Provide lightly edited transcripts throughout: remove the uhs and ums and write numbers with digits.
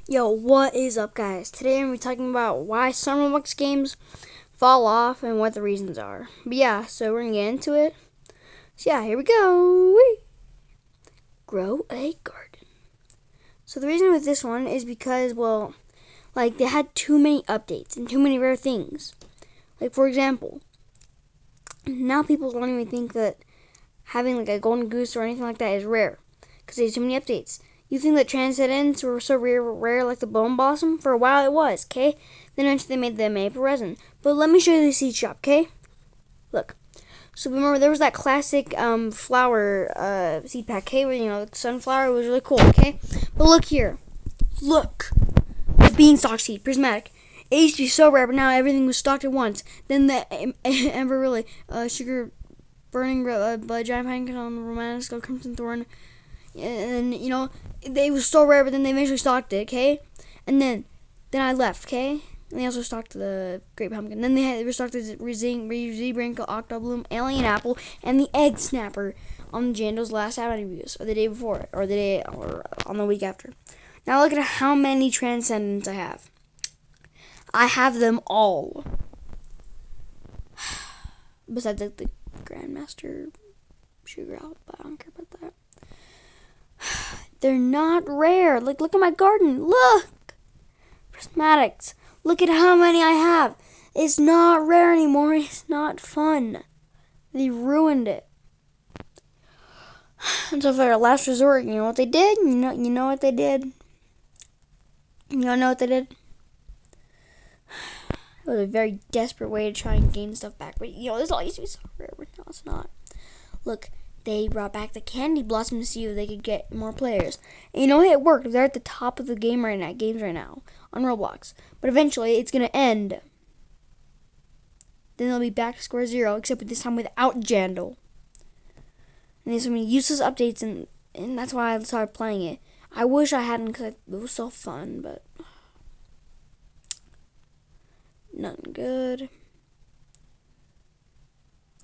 Yo, what is up, guys? Today I'm going to be talking about why some Roblox games fall off and what the reasons are. But yeah, so we're going to get into it. So yeah, here we go. Whee! Grow a garden. So the reason with this one is because, well, like they had too many updates and too many rare things. Like for example, now people don't even think that having like a golden goose or anything like that is rare because there's too many updates. You think that transcendents were so rare like the bone blossom? For a while it was, okay? Then eventually they made the maple resin. But let me show you the seed shop, okay? Look. So remember there was that classic flower seed pack, okay? Where, the sunflower was really cool, okay? But look here. Look. The beanstalk seed, prismatic. It used to be so rare, but now everything was stocked at once. Then the Ember Really, sugar burning giant pine on romantic skull crimson thorn. And they was so rare, but then they eventually stocked it, okay? And then I left, okay? And they also stocked the great pumpkin. Then they restocked the Zebrinkle, Octobloom, Alien Apple, and the Egg Snapper on Jando's last outing reviews, or the day before, or on the week after. Now look at how many Transcendents I have. I have them all. Besides like the Grandmaster Sugar Out, but I don't care about that. They're not rare. Like, look at my garden. Look! Prismatics. Look at how many I have. It's not rare anymore. It's not fun. They ruined it. And so for a last resort, you know what they did? You know what they did? You know what they did? It was a very desperate way to try and gain stuff back. But, this all used to be so rare, but no, it's not. Look. They brought back the Candy Blossom to see if they could get more players. And it worked. They're at the top of the games right now on Roblox. But eventually, it's going to end. Then they'll be back to square zero, except this time without Jandal. And there's so many useless updates, and that's why I started playing it. I wish I hadn't, because it was so fun, but nothing good.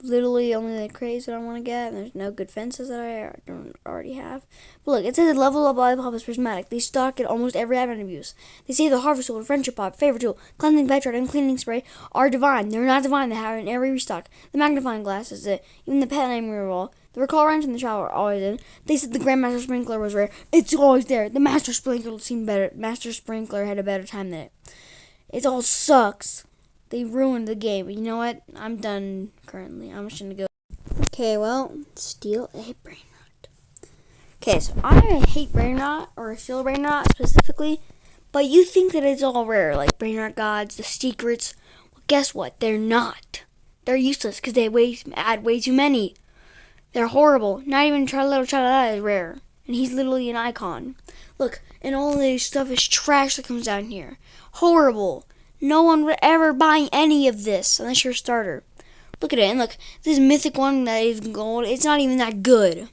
Literally only the crates that I want to get, and there's no good fences that I don't already have. But look, it says the level of lollipop is prismatic. They stock it almost every advent of use. They say the harvest tool, friendship pot, favorite tool, cleansing petrol, and cleaning spray are divine. They're not divine. They have it in every restock. The magnifying glass is it. Even the pet name removal. The recall wrench and the shower are always in. They said the Grandmaster Sprinkler was rare. It's always there. The Master Sprinkler seemed better. Master Sprinkler had a better time than it. It all sucks. They ruined the game. But you know what? I'm done currently. I'm just gonna go. Okay, well, steal a brain rot. Okay, so I hate brain rot, or steal a brain rot specifically, but you think that it's all rare, like brain rot gods, the secrets. Well, guess what? They're not. They're useless because they add way too many. They're horrible. Not even Little Child is rare, and he's literally an icon. Look, and all this stuff is trash that comes down here. Horrible. No one would ever buy any of this unless you're a starter. Look at it, and look, this mythic one that is gold, it's not even that good.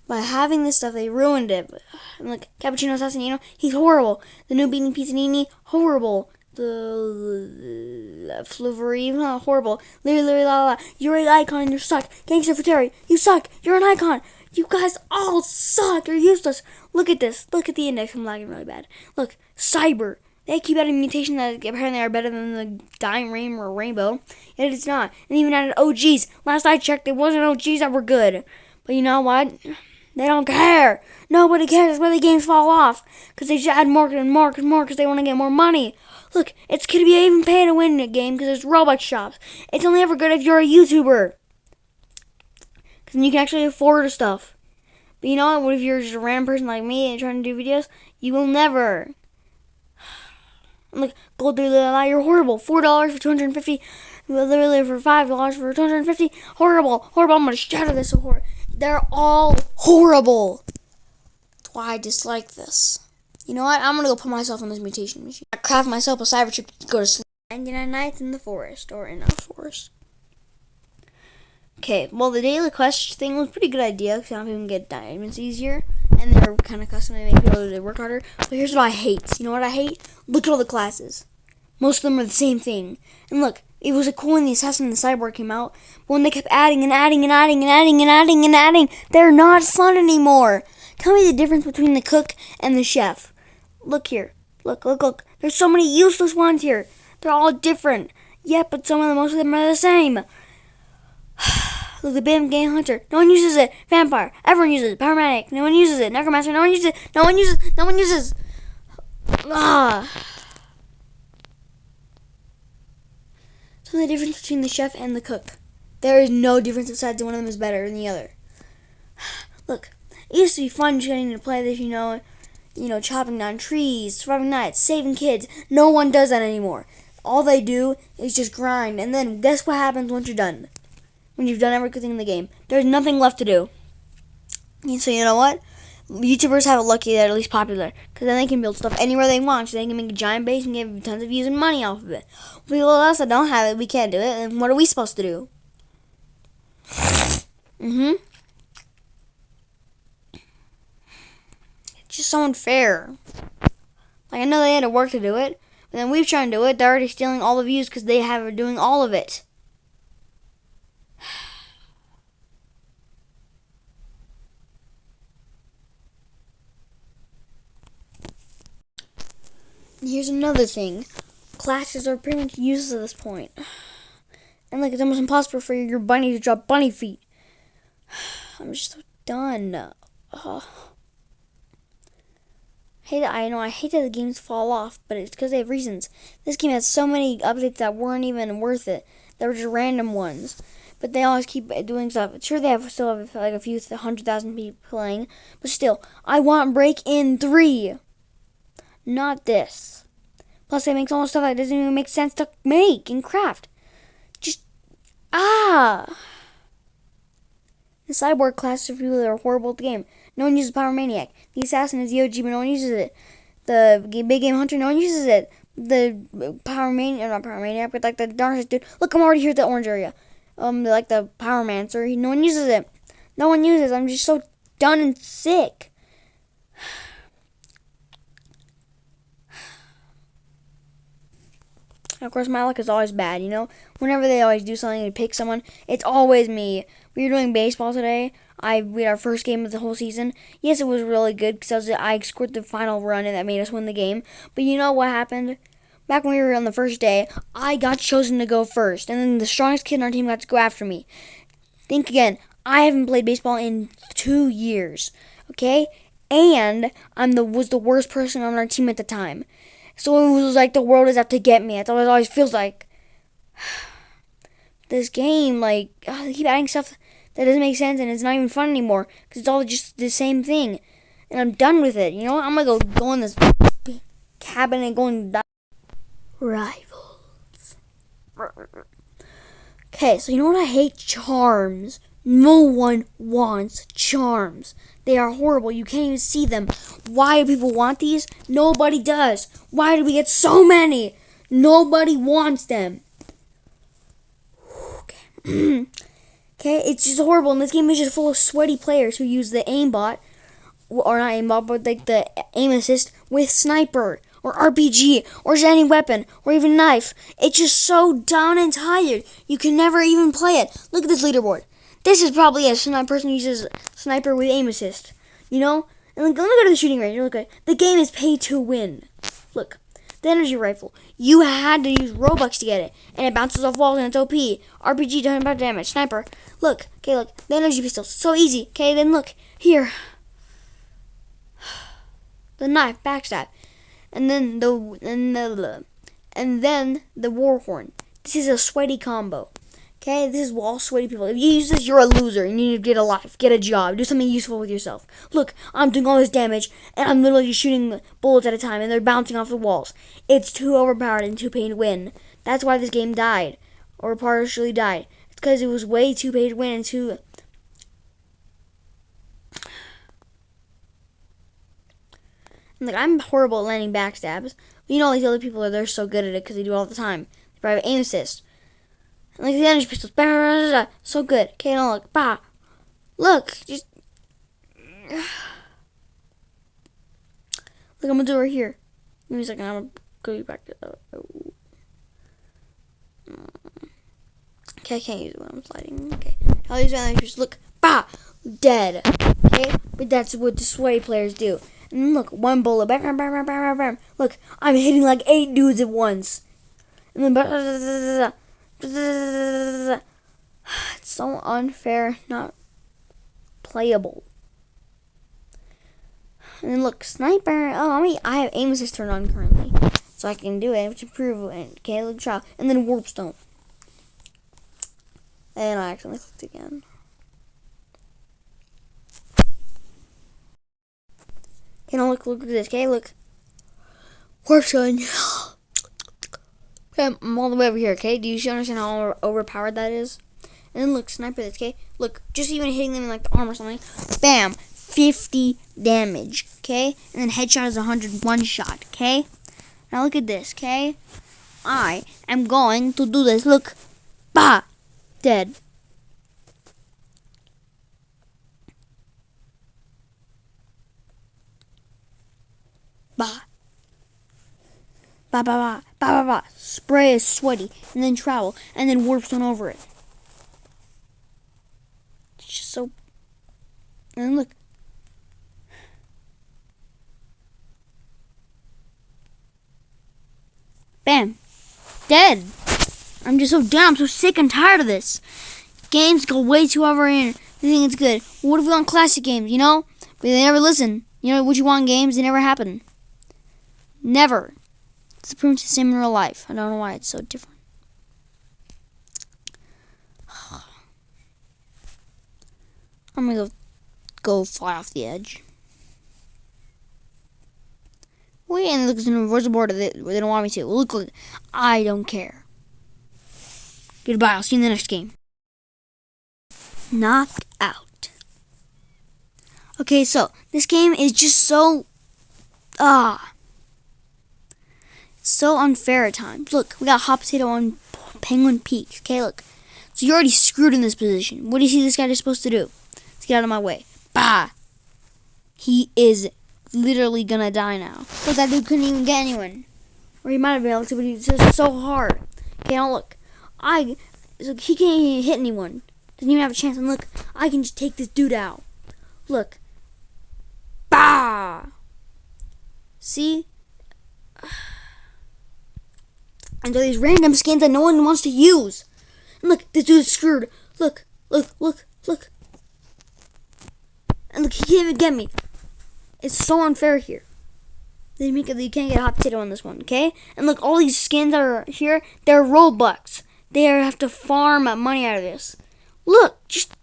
By having this stuff, they ruined it. And look, Cappuccino Assassinino, he's horrible. The new Beating Pizzanini, horrible. The Fluvery, horrible. Literally, you're an icon, you suck. Gangster for Terry, you suck. You're an icon. You guys all suck. You're useless. Look at this. Look at the index. I'm lagging really bad. Look, Cyber. They keep adding mutations that apparently are better than the Dying Rain or Rainbow. Yet it's not. And even added OGs. Last I checked, it wasn't OGs that were good. But you know what? They don't care. Nobody cares. That's why the games fall off. Because they just add more and more because they want to get more money. Look, it's going to be even pay to win the game because there's Roblox shops. It's only ever good if you're a YouTuber. Because then you can actually afford stuff. But you know what? What if you're just a random person like me and trying to do videos? You will never. Look, gold, you're horrible. $4 for 250. Literally for $5 for 250. Horrible. I'm gonna shatter this so horrible. They're all horrible. That's why I dislike this. You know what? I'm gonna go put myself on this mutation machine. I craft myself a cyber chip to go to sleep. 99 nights in the forest, or in a forest. Okay, well, the daily quest thing was a pretty good idea because now people can get diamonds easier. And they're kind of custom to make people to work harder. But here's what I hate. You know what I hate? Look at all the classes. Most of them are the same thing. And look, it was cool when the Assassin and the Cyborg came out. But when they kept adding, they're not fun anymore. Tell me the difference between the cook and the chef. Look here. Look, look, look. There's so many useless ones here. They're all different. Yeah, but most of them are the same. Look, the big game hunter. No one uses it. Vampire. Everyone uses it. Paramedic. No one uses it. Necromancer. No one uses it. No one uses. No one uses. Ah. So the difference between the chef and the cook. There is no difference besides one of them is better than the other. Look, it used to be fun just getting to play this, chopping down trees, surviving nights, saving kids. No one does that anymore. All they do is just grind, and then guess what happens once you're done? When you've done everything in the game, there's nothing left to do. And so you know what? YouTubers have it lucky that they're at least popular, because then they can build stuff anywhere they want, so they can make a giant base and get tons of views and money off of it. People else that don't have it, we can't do it, and what are we supposed to do? It's just so unfair. Like, I know they had to work to do it, but then we've tried to do it. They're already stealing all the views because they are doing all of it. Here's another thing. Classes are pretty much useless at this point. And like, it's almost impossible for your bunny to drop bunny feet. I'm just so done. I hate that the games fall off, but it's because they have reasons. This game has so many updates that weren't even worth it. They were just random ones. But they always keep doing stuff. Sure, they still have like a few 100,000 people playing, but still, I want Break-In 3. Not this. Plus, they make so much stuff that doesn't even make sense to make and craft. The cyborg class is people that are horrible at the game. No one uses Power Maniac. The assassin is the OG, but no one uses it. The big game hunter, no one uses it. The not Power Maniac, but like the darkest dude. Look, I'm already here at the orange area. Like the Power Mancer, no one uses it. No one uses it. I'm just so done and sick. And of course, my luck is always bad, Whenever they always do something to pick someone, it's always me. We were doing baseball today. We had our first game of the whole season. Yes, it was really good because I scored the final run and that made us win the game. But you know what happened? Back when we were on the first day, I got chosen to go first. And then the strongest kid on our team got to go after me. Think again. I haven't played baseball in 2 years. Okay? And was the worst person on our team at the time. So it was like the world is out to get me. That's what it always feels like. This game, they keep adding stuff that doesn't make sense and it's not even fun anymore. Because it's all just the same thing. And I'm done with it. I'm going to go in this cabin and go and die. Rivals. Okay, so you know what I hate? Charms. No one wants charms. They are horrible. You can't even see them. Why do people want these? Nobody does. Why do we get so many? Nobody wants them. Okay. Okay, it's just horrible. And this game is just full of sweaty players who use the aimbot, or not aimbot, but like the aim assist with sniper, or RPG, or just any weapon, or even knife. It's just so down and tired. You can never even play it. Look at this leaderboard. This is probably a person who uses sniper with aim assist, And let me go to the shooting range. Look, the game is pay to win. Look, the energy rifle. You had to use Roblox to get it, and it bounces off walls and it's OP. RPG doesn't about damage. Sniper. Look, the energy pistol. So easy. Okay, then look here. The knife, backstab, and then the war horn. This is a sweaty combo. Okay, this is all sweaty people. If you use this, you're a loser. You need to get a life, get a job, do something useful with yourself. Look, I'm doing all this damage, and I'm literally shooting bullets at a time, and they're bouncing off the walls. It's too overpowered and too paid to win. That's why this game died, or partially died. It's because it was way too paid to win and too... I'm horrible at landing backstabs. These other people, they're so good at it because they do it all the time. They probably have aim assist. Like the energy pistols. So good. Okay, now look. Bah. Look. Just. Look, I'm going to do it right here. Give me a second. I'm going to go back to Okay, I can't use it when I'm sliding. Okay. I'll use my energy pistols. Look. Bah. Dead. Okay? But that's what the sweaty players do. And then look, one bullet. Bam, bam, bam, bam, bam, bam. Look, I'm hitting like 8 dudes at once. And then it's so unfair, not playable. And then look, sniper. Oh, I have aim assist turned on currently, so I can do it to prove it. Okay, look, trial. And then warp stone. And I accidentally clicked again. Okay, now look at this. Okay, look. Warp stone. Okay, I'm all the way over here. Okay, do you understand how overpowered that is? And then look, sniper this. Okay, look, just even hitting them in like the arm or something. Bam, 50 damage. Okay, and then headshot is 101 shot. Okay, now look at this. Okay, I am going to do this. Look, bah, dead. Bah. Ba ba ba ba ba ba. Spray is sweaty, and then travel, and then warp stone over it. It's just so. And then look. Bam, dead. I'm just so down. I'm so sick and tired of this. Games go way too over in. They think it's good. What if we want classic games? You know, but they never listen. You know what you want games? They never happen. Never. It's pretty much the same in real life. I don't know why it's so different. I'm gonna go fly off the edge. Wait, and look, there's an reverse board where they don't want me to. Look, I don't care. Goodbye. I'll see you in the next game. Knocked out. Okay, so this game is just so so unfair at times. Look, we got hot potato on Penguin Peak. Okay, look. So you're already screwed in this position. What do you see this guy is supposed to do? Let's get out of my way. Bah! He is literally gonna die now. Look, that dude couldn't even get anyone. Or he might have been able to, but he's just so hard. Okay, now look. So he can't even hit anyone. Doesn't even have a chance. And look, I can just take this dude out. Look. Bah! See? And there are these random skins that no one wants to use. And look, this dude's screwed. Look, look, look, look. And look, he can't even get me. It's so unfair here. You can't get a hot potato on this one, okay? And look, all these skins that are here, they're Roblox. They have to farm money out of this. Look, just...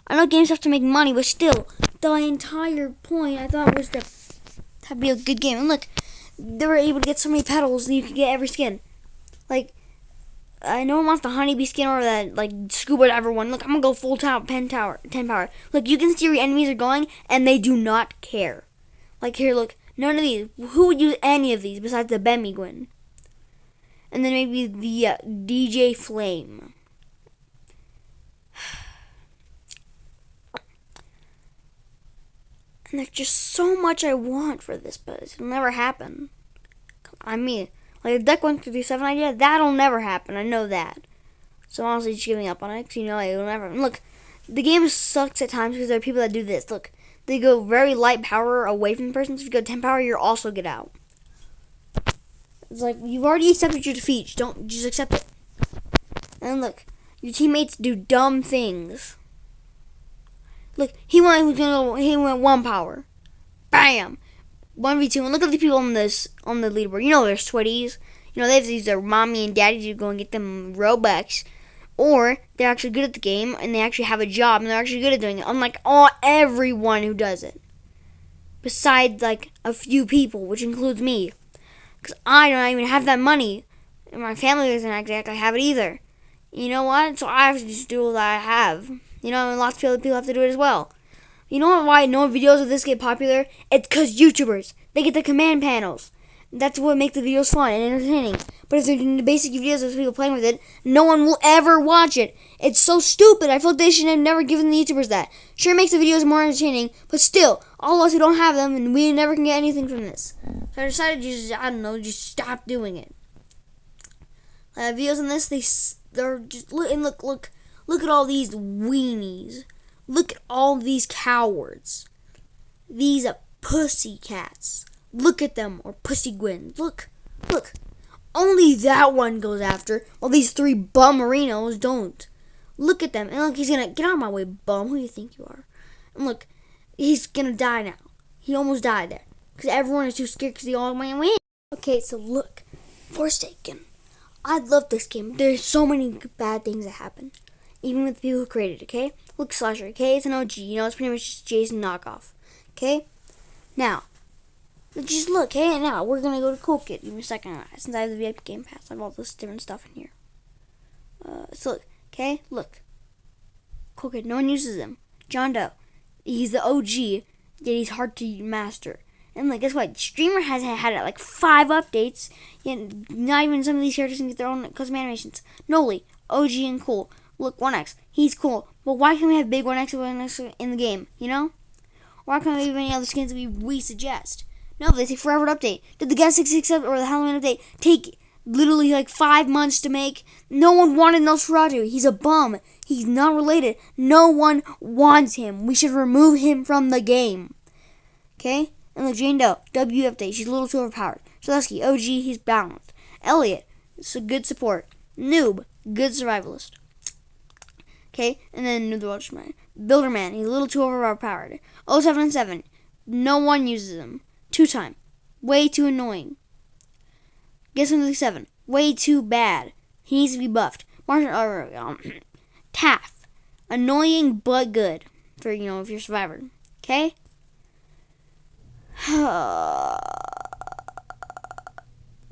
I know games have to make money, but still, the entire point I thought was to be a good game. And look, they were able to get so many petals, and you can get every skin. Like, no one wants the honeybee skin or that like scuba diver one. Look, I'm gonna go full 10 power. Look, you can see where your enemies are going, and they do not care. Like here, look, none of these. Who would use any of these besides the Bemigwin? And then maybe the DJ Flame. And there's just so much I want for this, but it'll never happen. I mean, like the Deck 157 idea, that'll never happen. I know that. So honestly, just giving up on it, because you know it'll never. Look, the game sucks at times because there are people that do this. Look, they go very light power away from the person. So if you go 10 power, you'll also get out. It's like you've already accepted your defeat. Just accept it. And look, your teammates do dumb things. Look, he went 1 power. Bam! 1v2. And look at the people on the leaderboard. You know they're sweaties. You know they have to use their mommy and daddy to go and get them Robux. Or they're actually good at the game and they actually have a job and they're actually good at doing it. Unlike everyone who does it. Besides like a few people, which includes me. Because I don't even have that money. And my family doesn't exactly have it either. You know what? So I have to just do what I have. You know, and lots of other people have to do it as well. You know why no videos of this get popular? It's because YouTubers. They get the command panels. That's what makes the videos fun and entertaining. But if they're doing the basic videos of people playing with it, no one will ever watch it. It's so stupid. I feel like they should have never given the YouTubers that. Sure, it makes the videos more entertaining, but still, all of us who don't have them, and we never can get anything from this. So I decided to just stop doing it. Videos on this, they're just, and look at all these weenies. Look at all these cowards. These are pussy cats. Look at them, or pussy gwins. Look. Only that one goes after, while these 3 bum-marinos don't. Look at them. And look, he's gonna... Get out of my way, bum. Who do you think you are? And look, he's gonna die now. He almost died there. Because everyone is too scared because they all might win. Okay, so look. Forsaken. I love this game. There's so many bad things that happen. Even with the people who created it, okay? Look, Slasher, okay? It's an OG. You know, it's pretty much just Jason knockoff. Okay? Now, just look, hey, now we're gonna go to Cool Kid. Give me a second, since I have the VIP Game Pass. I have all this different stuff in here. So look, okay, look. Cool Kid, no one uses him. John Doe, he's the OG, yet he's hard to master. And like, guess what? Streamer has had like 5 updates, yet not even some of these characters can get their own custom animations. Noli, OG and cool. Look, 1X, he's cool. But why can't we have big 1X and 1X in the game, you know? Why can't we have any other skins that we suggest? No, they take forever to update. Did the Gas 66 or the Halloween update take literally like 5 months to make? No one wanted Nosferatu. He's a bum. He's not related. No one wants him. We should remove him from the game. Okay? And look, Jane Doe, W update. She's a little too overpowered. Zaleski, OG, he's balanced. Elliot, it's a good support. Noob, good survivalist. Okay? And then Noob the Watchman. Builderman, he's a little too overpowered. 077, no one uses him. 2-time, way too annoying. Guess 7, way too bad. He needs to be buffed. Taff, annoying but good for, you know, if you're a survivor. Okay?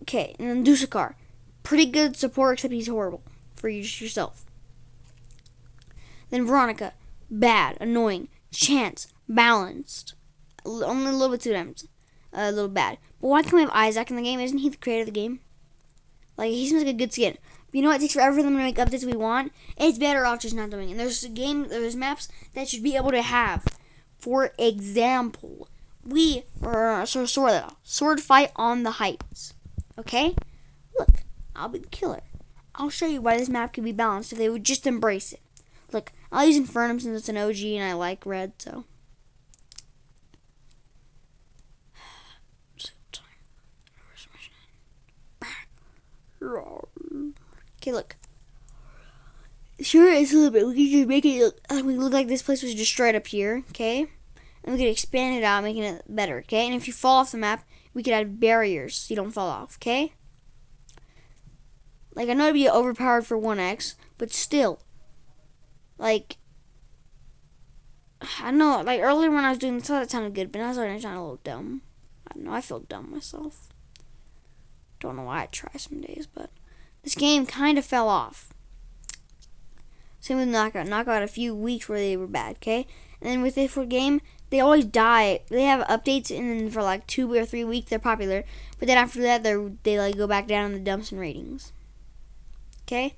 Okay, and then Dusakar, pretty good support except he's horrible for you just yourself. Then Veronica, bad, annoying. Chance, balanced. Only a little bit 2 times. A little bad. But why can't we have Isaac in the game? Isn't he the creator of the game? Like, he seems like a good skin. But you know what? It takes forever for them to make updates we want. It's better off just not doing it. And there's maps that should be able to have. For example, sword fight on the heights. Okay? Look, I'll be the killer. I'll show you why this map could be balanced if they would just embrace it. Look, I'll use Infernum since it's an OG and I like red, so. Okay, look. Sure, it's a little bit. We can just make it look like this place was destroyed up here, okay? And we could expand it out, making it better, okay? And if you fall off the map, we could add barriers so you don't fall off, okay? Like, I know it'd be overpowered for 1X, but still. Like, I know, like, earlier when I was doing this, I thought it sounded good, but now it's starting to sound a little dumb. I don't know, I feel dumb myself. Don't know why I try some days, but this game kind of fell off. Same with Knockout. Knockout a few weeks where they were bad, okay? And then with this game, they always die. They have updates, and then for like 2 or 3 weeks, they're popular. But then after that, they like go back down in the dumps and ratings. Okay?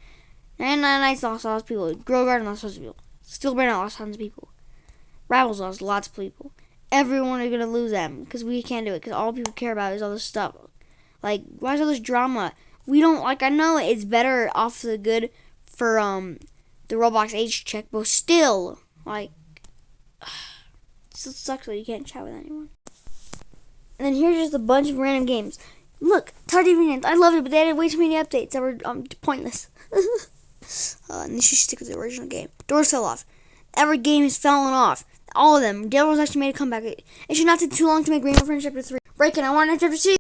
99 Nights lost lots of people. Grow Garden lost lots of people. Steel Brand lost tons of people. Rivals lost lots of people. Everyone is going to lose them because we can't do it because all people care about is all this stuff. Like, why is all this drama? We don't, like, I know it's better off the good for, the Roblox age check, but still, like, it still sucks that you can't chat with anyone. And then here's just a bunch of random games. Look, Tardy Reunions, I loved it, but they added way too many updates that were, pointless. And they should stick with the original game. Doors fell off. Every game has fallen off. All of them. Devil's actually made a comeback. It should not take too long to make Rainbow Friends Chapter 3. Breaking, I want to Chapter 2.